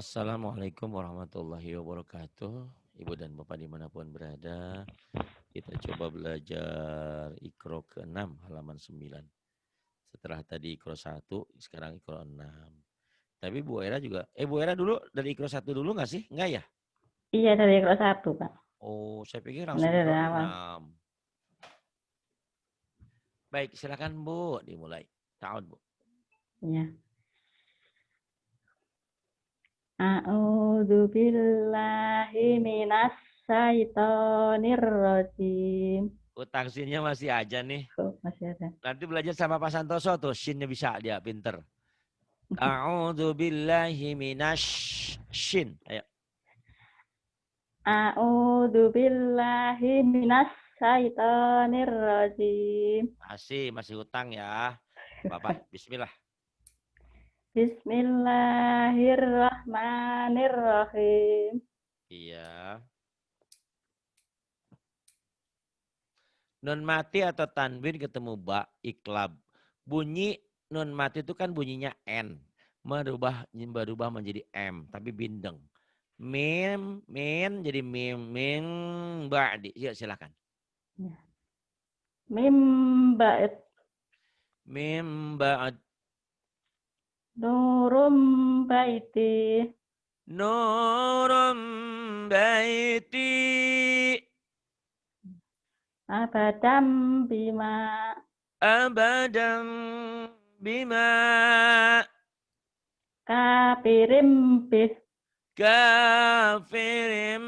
Assalamualaikum warahmatullahi wabarakatuh. Ibu dan Bapak dimanapun berada, kita coba belajar Iqra ke-6 halaman 9. Setelah tadi Iqra 1, sekarang Iqra 6. Tapi Bu Era juga, Bu Era dulu dari Iqra 1 dulu nggak sih? Nggak ya? Iya, dari kelas 1, Pak. Oh, saya pikir langsung Dari Iqra awal. 6. Baik, silakan Bu, dimulai. Ta'ud Bu. Iya. A'udzu billahi minas syaitonir rajim. Taksinnya masih aja nih. Oh, masih ada. Nanti belajar sama Pak Santoso tuh, shinnya bisa dia pinter. A'udzu billahi minasy shin. Ayo. A'udzu billahi minas syaitonir rajim. Masih hutang ya. Bapak, bismillah. Bismillahirrahmanirrahim. Iya. Nun mati atau tanwin ketemu ba, iklab. Bunyi nun mati itu kan bunyinya N. Berubah menjadi M, tapi bindeng. Mim, min jadi mim, min, ba'di. Ya, silakan. Mim ba'd Mim, ba'd. nurum baiti. Nurum baiti. Abadam bima. Abadam bima. Kafirim bih. Kafirim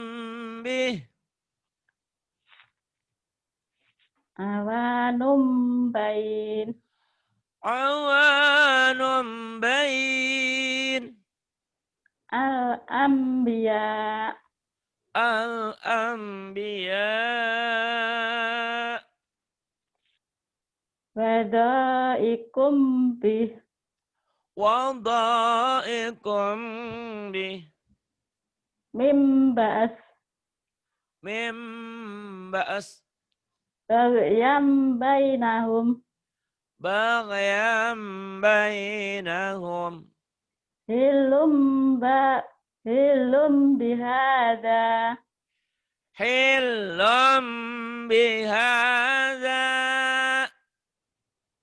bih. Awanum bain. Awanum bain. Al-anbiya. Al-anbiya. Wadaikum bih. Wadaikum bih. Mim ba'as. Mim ba'as. Bagyam bainahum. Bagyam bainahum. Hilum hilum bihada. Hilum bihada.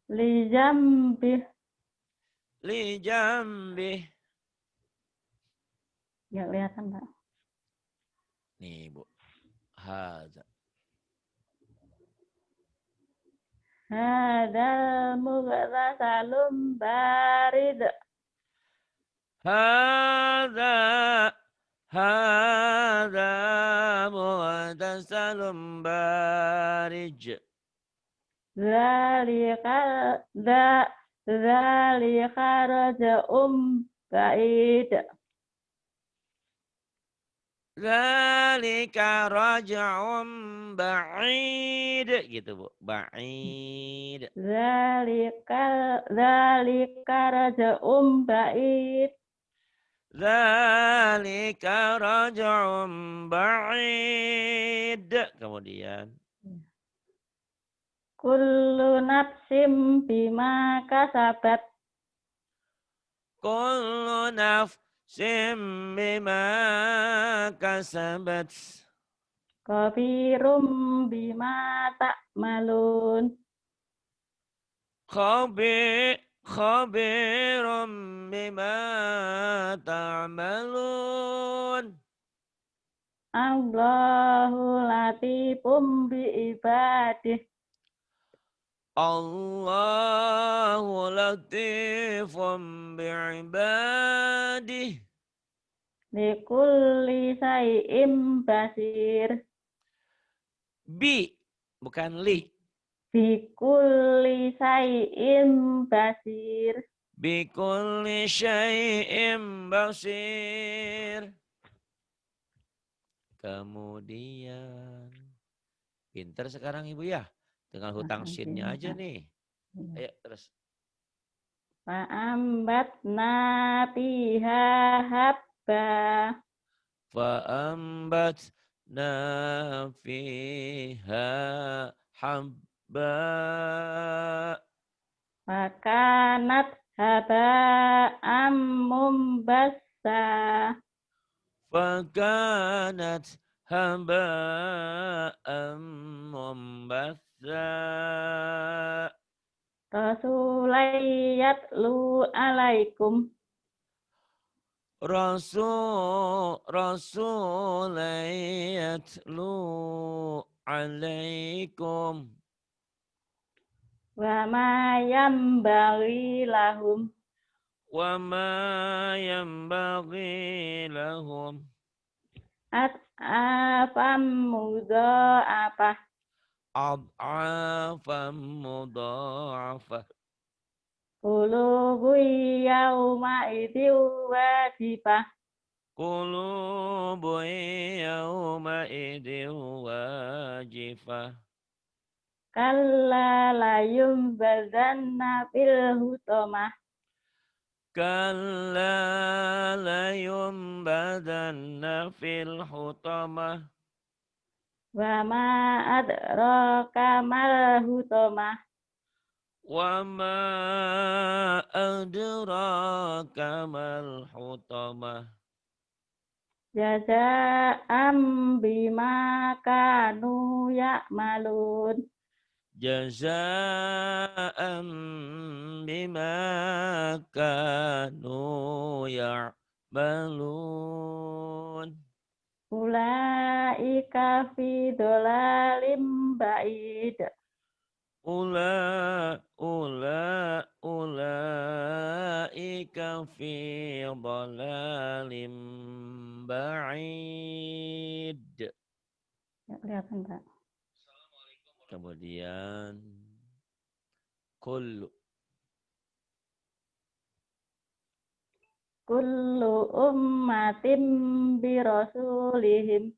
Lijambih. Lijambih. Nggak kelihatan, Pak. Nih Bu. Haza. Hadal mughtasalum barid. Haza. Haza mughtasalum barij. Zalika raja'um ba'id. Zalika raj'un ba'id gitu Bu. Ba'id. Zalika raja'um ba'id. Zalika raj'un ba'id. Kemudian Kullu nafsim bima kasabat. kullu nafsin bima kasabat. Kabirum bima ta'malun. Khabirum bima ta'malun. Allahu latifum bi ibadih. Allahu latifum bi'ibadih. Likulli say'im basir. Bi, bukan li. Bikulli say'im basir. Bikulli syai'im basir. Kemudian, pinter sekarang Ibu ya. Tinggal hutang sinnya aja nih. Ayo terus. Fa'ambatna fiha habba. Fa'ambatna fiha habba. Makanat haba'am mumbas. bassa. فكانت هباء منبثا Rasulan yatlu alaikum. رسول يتلو عليكم Wa ma yambaghi lahum. وما ينبغي لهم At'afam mudha'afah. أضعافا مضاعفة Qulubu yawma idin wajifah. قلوب يومئذ واجفة Kalla layum badanna fil hutamah. كلا لينبذن في الحطمة Wa ma adraka mal hutamah. وما أدراك ما الحطمة Jaza'am bima kanu ya'malun. جزاء بما كانوا يعملون Ulaika fi dhalalim ba'id. أولئك في ضلال بعيد. Kelihatan tak? Kemudian kullu Kullu ummatin bi rasulihim.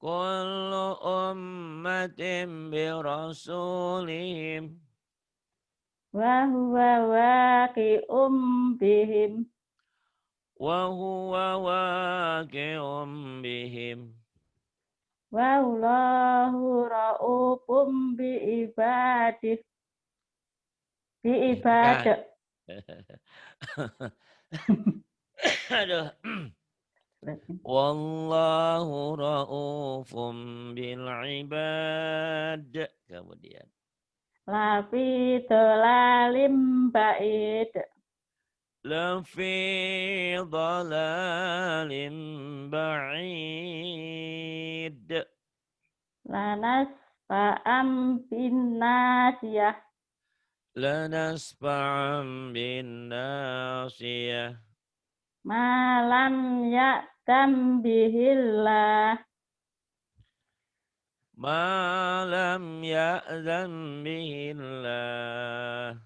kullu ummatin bi rasulihim Wa huwa waqi'um bihim. wa huwa waqi'un bihim Wa Allahu ra'ufum bi ibadih. Bi ibadah. Aduh. Wallahu ra'ufum bil ibad. Kemudian Lafi dhalalim ba'id. lafi dhalalin ba'id. Lanas fa'am bin nasiyah. Lanasfa'an bin nasiyah. Malam ya'tam bihillah. Ma lam ya'zan bihillah.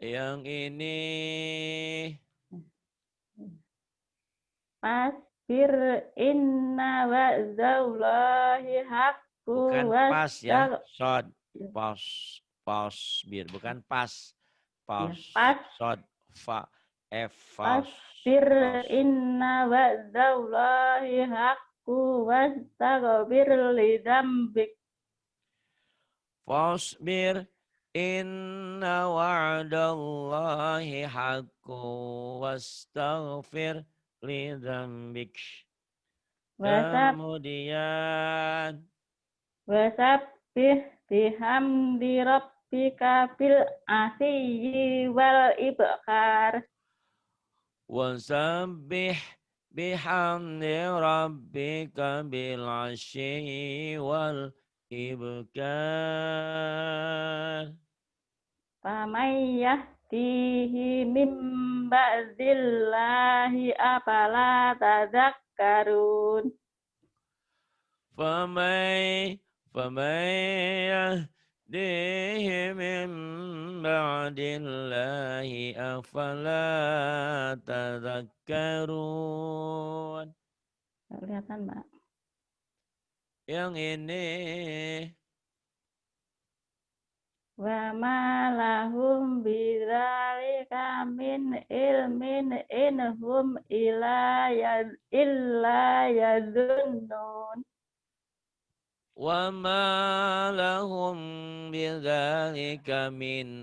Yang ini Pasbir inna wa'zallahi haqqu bukan pas ya, sod, pas, bir, bukan pas, pas. sod, fa, Pasbir inna wa'zallahi haqqu wastaghfir li dzambik. Fasbir inna wa'dallahi haqqu wastaghfir li dzambik. Kemudian Wasabbih bihamdi rabbika bil asyi wal ibkar. wasabbih bihamdi rabbika bil asyi wal ibkar. Faman yahdihi min ba'dillahi afala tadhakkarun. Faman yahdihi min ba'dillahi afala tadhakkarun. Kelihatan, Mbak? Yang ini Wa ma lahum bidzalika min ilmin inhum illa yadhunnun. وما لهم بذلك من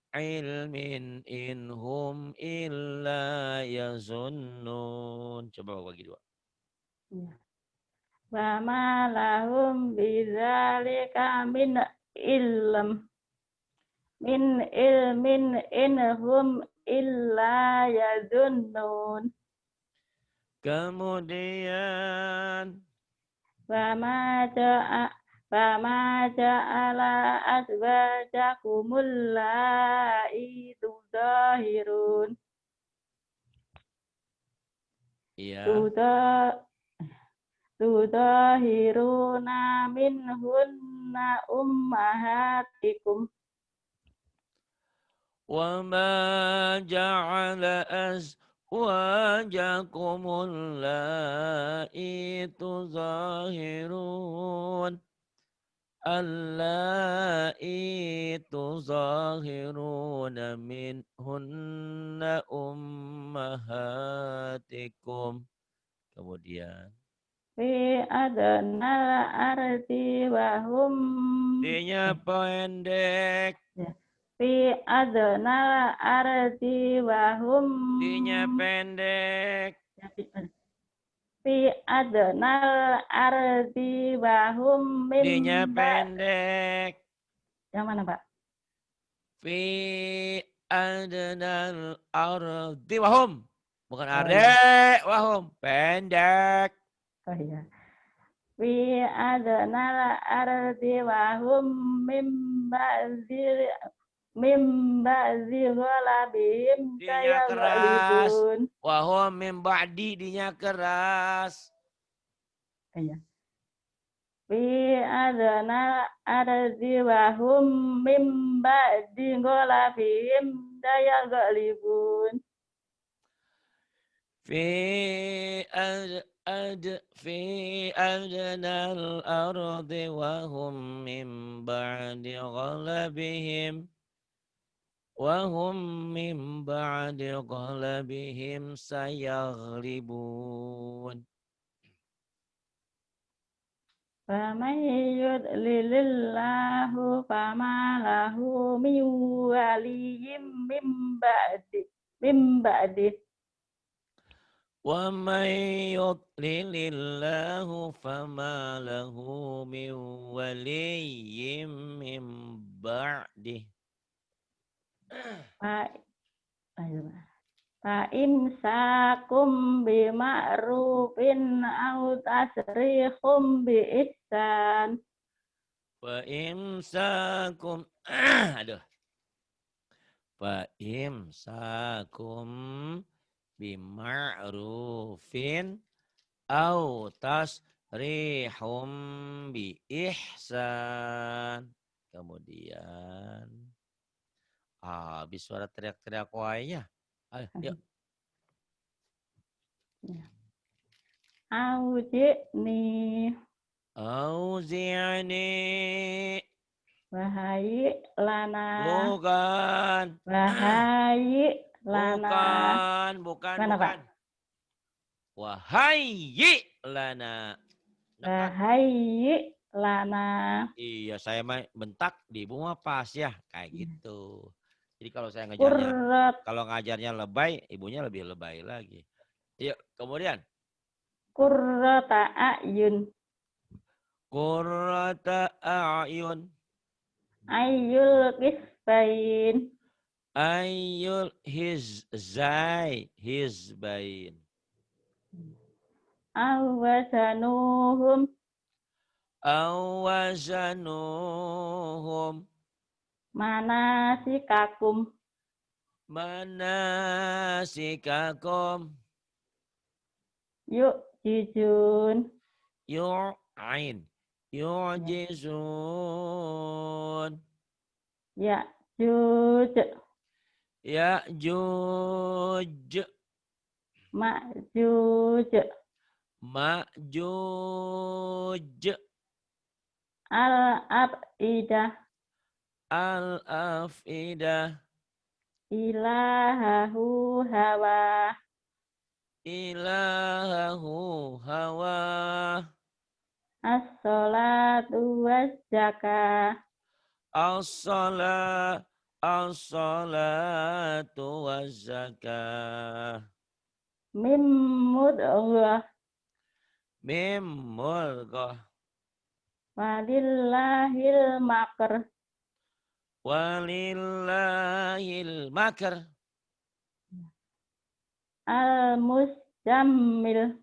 علم إن هم إلا يظنون. Coba bagi dua. Wa ma lahum bidzalika min ilm min ilmin inhum illa yazunnun. Kemudian Wa ma ja'ala azwajakumul la'i tudahirun. ya Tudahiruna minhunna ummahatikum. وما جعل أزواجكم اللائي تظاهرون منهن أمهاتكم. Kemudian Fi adnal ardi wa hum D-nya pendek. Fi adnal ardi wa hum D-nya pendek. Fi adnal ardi wa hum min D-nya pendek. Yang mana, Pak? Fi adnal ardi wahum. Bukan arde, iya. wahum. Pendek. Oh iya. Fi adnal ardi wa hum mim ba'zi ghalabihim D-nya keras. sayaghlibun. Wahum min ba'di, D-nya keras. Iya. Fi adnal ardi wa hum mim ba'di ghalabihim sayaghlibun. في أدنى الأرض وهم من بعد غلبهم سيغلبون. Faman yudlilillahu fama lahu min waliyyin min ba'di. ومن يضلل الله فما له من ولي من بعده. Fa imsakum bima'rufin aw tasrihum bi ihsan. Fa imsakum Fa imsakum bima'rufin au tasrihum bi ihsan. Kemudian habis suara teriak-teriak wainya. Ayo, yuk. Auzi'ni wahai lana. Bukan. Wahai lana. Bukan. Mana, Pak? Wahai lana. Wahai lana. Iya, saya bentak di ibu mah pas ya, kayak gitu. Jadi kalau saya ngajarnya lebay, ibunya lebih lebay lagi. Yuk, kemudian. Qurrata a'yun. Qurrata a'yun. Ayyul kisbain. Ayyul hizbain. Awazanuhum. Manasikakum. Yu'jizun. Yu'jizun. Ya'juj. Ma'juj. Al-afidah. Ilahahu hawa. as-salatu was-zakah. As-salatu was-zakah. Mim mudghah. Mim mulghah. Walillahil makr. Walillahil makr. Al-muzammil.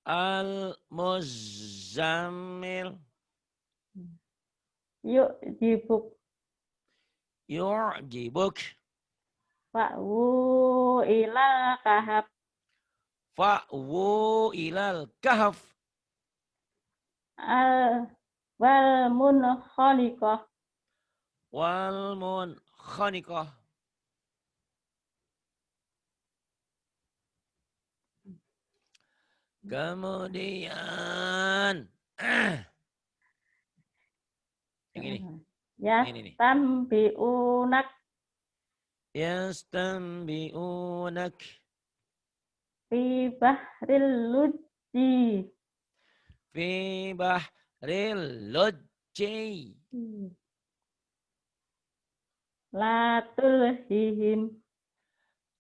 Al-muzammil. Yu'jibuk. Yu'jibuk. Fa'wu ilal kahab. Fa'wu ilal kahf. Wal munkhaniqah. Wal munkhaniqah. Kemudian yang ini. Yastambi'unak. Yastanbi'unak. Fi bahril lujji. Fi bahril lujji. La tulhihim.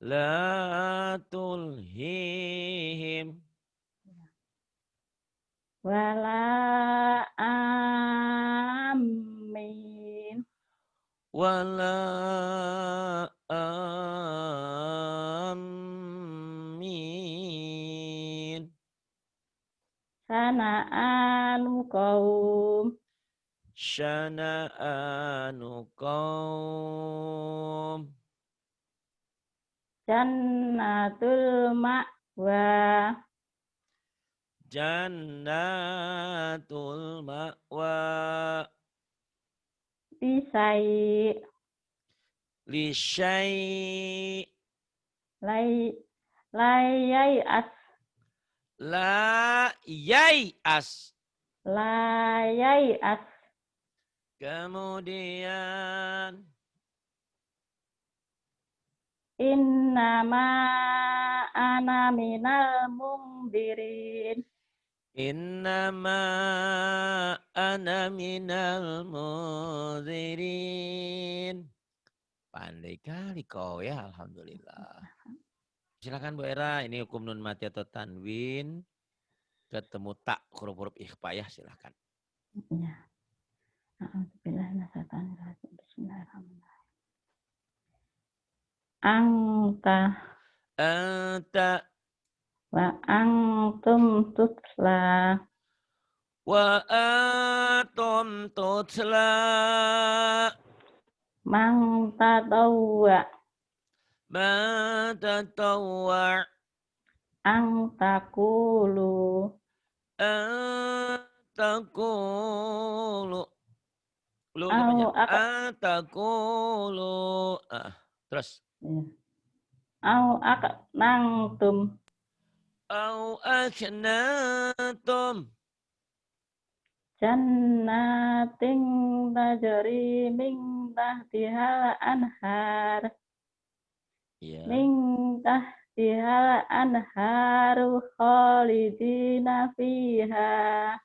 La tulhihim. Wala amin. Wala amin. Sana'anu qaum. Syana'anu qaum. Jannatul ma'wa. Jannatul ma'wa. Lisai. Lisyai. Layai as. La yai'as. Layai as. Kemudian Innama ana minal mundirin. innama ana minal munzirin. Pandai kali kau ya, alhamdulillah. Silakan Bu Era, ini hukum nun mati atau tanwin. Ketemu tak huruf-huruf ikhfa ya, silakan. Ya. Bismillahirrahmanirrahim. Anta. Anta. Wa antum tutla. Wa atum tutla. Man tatawwa. Man tatawwa. Ang takulu. Antakulu. Lu banyak. Antakulu. Terus. Au aknantum. Au aknatum. Jannatin tajri min tahtihal anhar. Ya. Min tahtihal anharu khalidina fiha.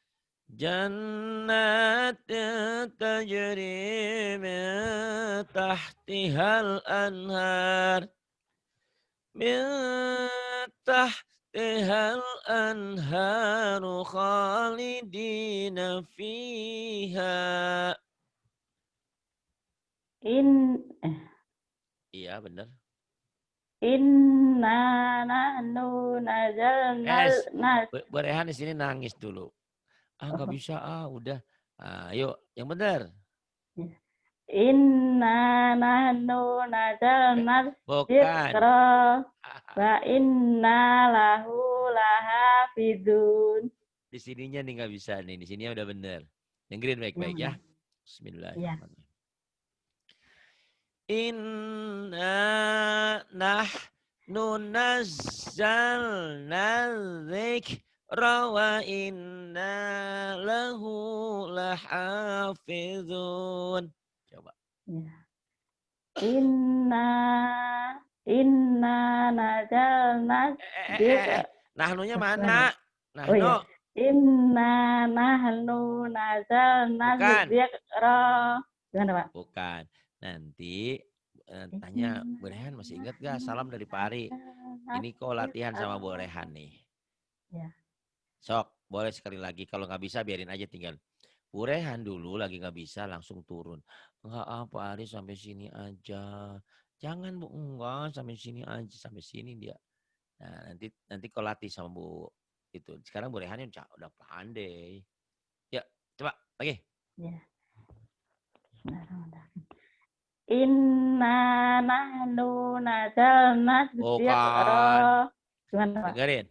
Jannat tajri min tahtihal anhar. Min tahtihal anharu khalidina fiha. Iya benar. Inna nahnu nazalna. Bu Rehan di sini nangis dulu. Nggak bisa udah. Ayo yang benar. Inna nahnu nazalna dzikra wa inna lahu lahafizun. Di sininya nih nggak bisa nih. Di sini udah benar. Dengerin baik-baik ya. Bismillahirrahmanirrahim. Inna nahnu nazzalna dzikra wa inna lahu lahafizun. Coba. Ya. Inna nazalna dzikra. Nahnunya mana? Nahnu. Oh, ya. Inna nahnu nazalna dzikra. Gimana, Pak? Bukan. Nanti tanya, Bu Rehan masih ingat gak salam dari Pak Ari? Ini kok latihan sama Bu Rehan nih. Ya. Sok, boleh sekali lagi. Kalau nggak bisa biarin aja tinggal. Bu Rehan dulu lagi nggak bisa langsung turun. Enggak Pak Ari sampai sini aja. Jangan Bu, enggak sampai sini aja. Sampai sini dia. Nah, nanti kau latih sama Bu itu. Sekarang Bu Rehan udah pandai. Ya, coba lagi. Ya. Inna nahnu nazalna dzikra. Gimana, Pak? Dengerin.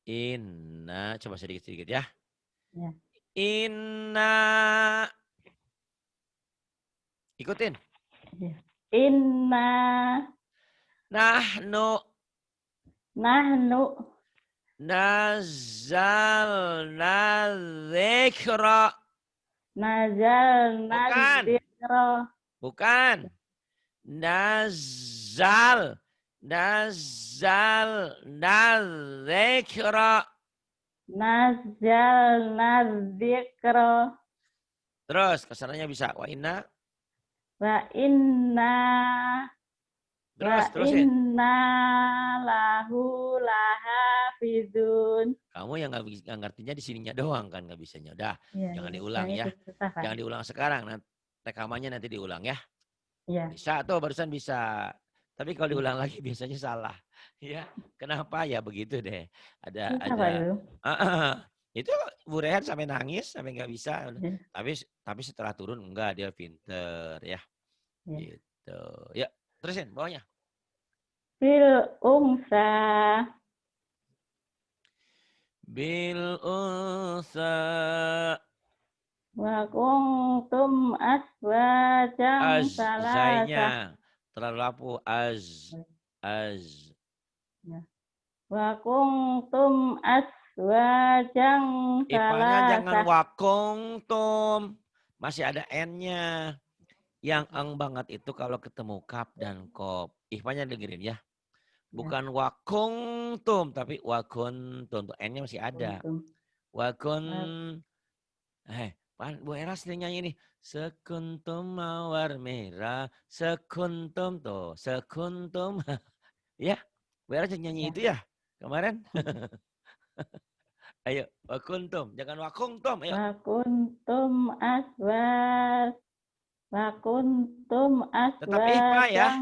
Inna. Coba sedikit-sedikit ya. Ya. Inna. Ikutin. Ya. Inna. Nahnu. Nazalna dzikra. Nazalna dzikra. Bukan. Nazalna dzikra. Nazalna dzikra. Terus kesananya bisa wa inna. Terusin. Inna lahu lahafizun. Kamu yang nggak ngertinya di sininya doang kan nggak bisanya. Udah, ya, jangan diulang ya. Jangan diulang sekarang. Rekamannya nanti diulang ya. Ya. Bisa tuh barusan bisa. Tapi kalau diulang lagi biasanya salah. Ya, kenapa ya begitu deh. Ada. Itu Bu Rehan sampai nangis, sampai nggak bisa. Ya. Tapi setelah turun enggak, dia pinter ya. Gitu. Ya, terusin bawahnya. Bil unsa. Wa kuntum aswajan salasa. Terlalu lapu Wa kuntum aswajan salasa. Ipanya jangan wa kuntum. Masih ada N-nya. Yang eng banget itu kalau ketemu kap dan kop. Ihfanya dengerin ya. Bukan wa kuntum tapi wa kuntum. N-nya masih ada. Wa kun. Bu Era sering nyanyi nih. Sekuntum mawar merah. Sekuntum tuh. Sekuntum. Ya. Bu Era nyanyi itu ya. Kemarin. Ayo. Wa kuntum. Jangan wa kuntum. Ayo. Wa kuntum aswar. Tetap ihfa ya.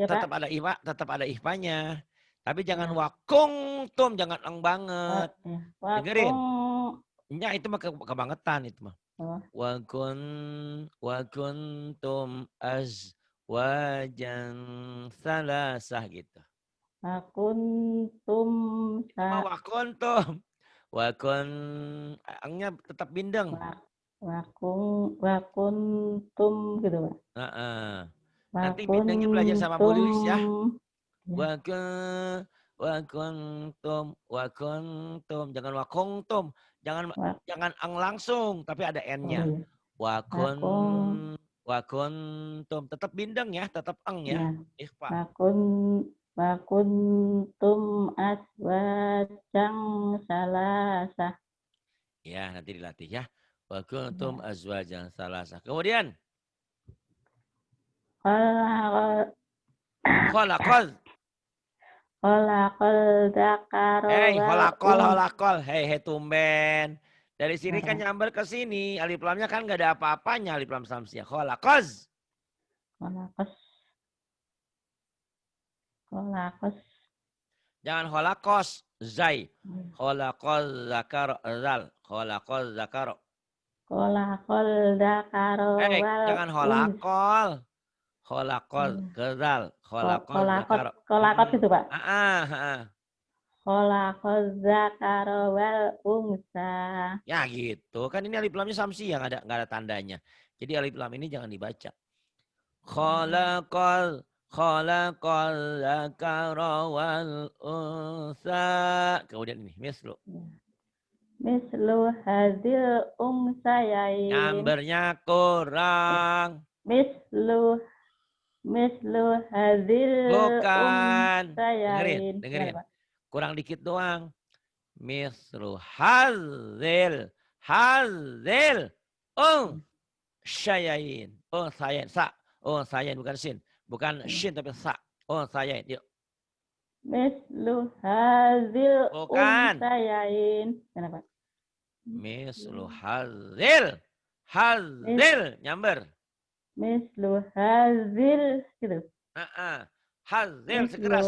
Tetap ada ihfa. Tetap ada ihfanya. Tapi jangan wa kuntum. Jangan eng banget. Dengerin. Ya itu mah kebangetan itu mah. Wa kuntum azwajan salasah gitu. Wa kuntum. Wa kuntum. Engnya tetap bindeng. Wa kuntum gitu, Pak. Nanti bindengnya belajar sama Bu Lilis ya. Wa kuntum. Jangan wa kuntum. Jangan ang langsung, tapi ada N-nya. Wa kuntum. Tetap bindeng ya, tetap eng ya. Wa kuntum azwajan salasah. Ya, nanti dilatih ya. Wa kuntum azwajan salasah. Kemudian khalaqal dzakara. Khalaqal. Hei tumben. Dari sini kan nyamber ke sini. Alif lamnya kan nggak ada apa-apanya alif lam samsiah. Khalaqaz. Jangan khalaqos zai. Khalaqal zakar zal. Khalaqal zakar. Khalaqal dzakara. Jangan khalaqal. Khalaqal kezal. Khalaqal zakar. Khalaqat gitu, Pak. Khalaqal zakara wal unsa. Ya gitu. Kan ini alif lamnya samsi yang nggak ada tandanya. Jadi alif lam ini jangan dibaca. Khalaqal zakara wal unsa. Kemudian ini mislu. Mislu hadil unsayain. Nyambernya kurang. Mislu hadil bukan. unsayain. Dengerin. Kurang dikit doang. Mislu hazil. Hazil. Syayain. Sayain. Sa. Sayain bukan sin. Bukan shin tapi sa. Sayain. Yuk. Mislu hazil Bukan. unsayain. Kenapa? Mislu hazil. Hazil. Nyamber. Mislu hazil. Gitu. Hazil. Segera.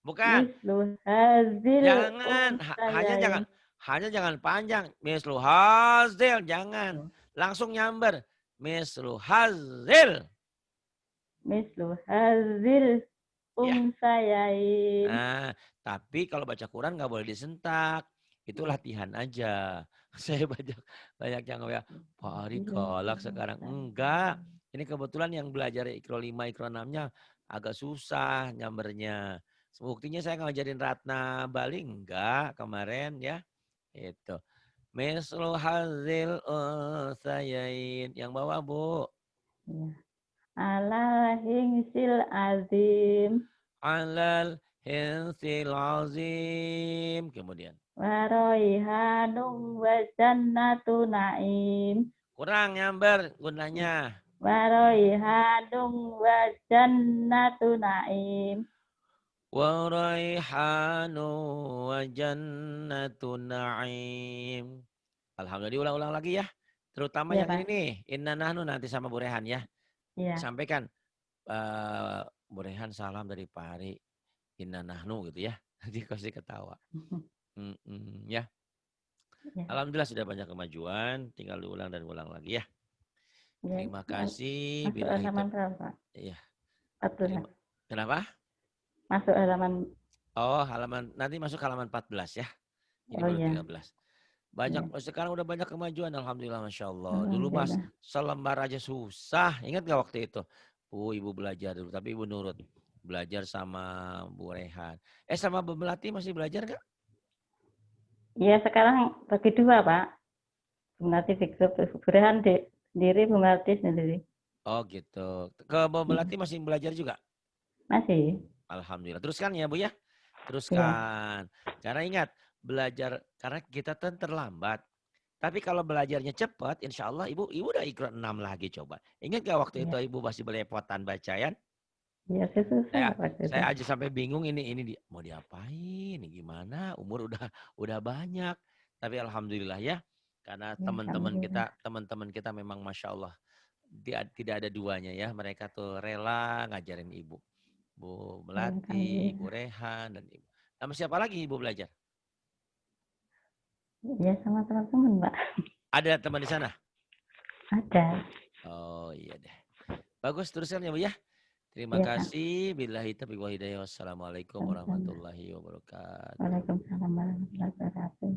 Bukan. Mislu hazil Jangan. unsayain. Hanya jangan panjang. Mislu hazil. Jangan. Langsung nyamber. Mislu hazil. Mislu hazil unsayain. Nah, tapi kalau baca Quran nggak boleh disentak. Itu latihan aja. Saya banyak yang ya, Pak Ari galak sekarang. Enggak. Ini kebetulan yang belajar Iqra 5, Iqra 6-nya agak susah nyambernya. Buktinya saya ngajarin Ratna Bali enggak kemarin ya. Itu. Mislu hazil unsayain. Yang bawah, Bu. Ya. Alal hingsil azim. Alal hinsil azim. Kemudian. Waroihanum wa jannatu naim. Kurang nyamber gunanya. Waroihanum wa jannatu naim. Waraihanu wa jannatu na'im. Alhamdulillah, diulang-ulang lagi ya. Terutama Ya, yang ini nih. Inna nahnu nanti sama Bu Rehan ya. Ya. Sampaikan. Bu Rehan salam dari Pak Ari. Inna nahnu gitu ya. Nanti kasih ketawa. Ya. Ya. Alhamdulillah sudah banyak kemajuan. Tinggal diulang dan ulang lagi ya. Terima kasih. Masuk halaman berapa? Iya. Kenapa? Masuk halaman. Halaman nanti masuk halaman 14 ya. Ini baru 13. Banyak sekarang udah banyak kemajuan alhamdulillah Masya Allah. Dulu Mas selembar aja susah. Ingat gak waktu itu? Ibu belajar dulu tapi ibu nurut. Belajar sama Bu Rehan. Sama Bu Melati masih belajar gak? Iya sekarang bagi dua Pak. Bu Melati di grup, Bu Rehan sendiri, Bu Melati sendiri. Oh gitu. Ke Bu Melati masih belajar juga? Masih. Alhamdulillah. Teruskan ya Bu ya. Teruskan. Ya. Karena ingat, belajar, karena kita terlambat. Tapi kalau belajarnya cepat, insya Allah ibu udah Iqra 6 lagi coba. Ingat gak waktu itu ibu masih belepotan bacaan? Iya, saya aja sampai bingung ini mau diapain, ini gimana? Umur udah banyak. Tapi alhamdulillah ya. Karena teman-teman kita memang Masya Allah. Tidak ada duanya ya. Mereka tuh rela ngajarin ibu. Bu Melati, Bu Rehan, dan Ibu. Sama siapa lagi Ibu belajar? Ya sama teman-teman, Pak. Ada teman di sana? Ada. Oh iya deh. Bagus, teruskan ya Bu ya. Terima kasih. Billahi taufiq wal hidayah. Wassalamualaikum warahmatullahi wabarakatuh. Waalaikumsalam warahmatullahi wabarakatuh.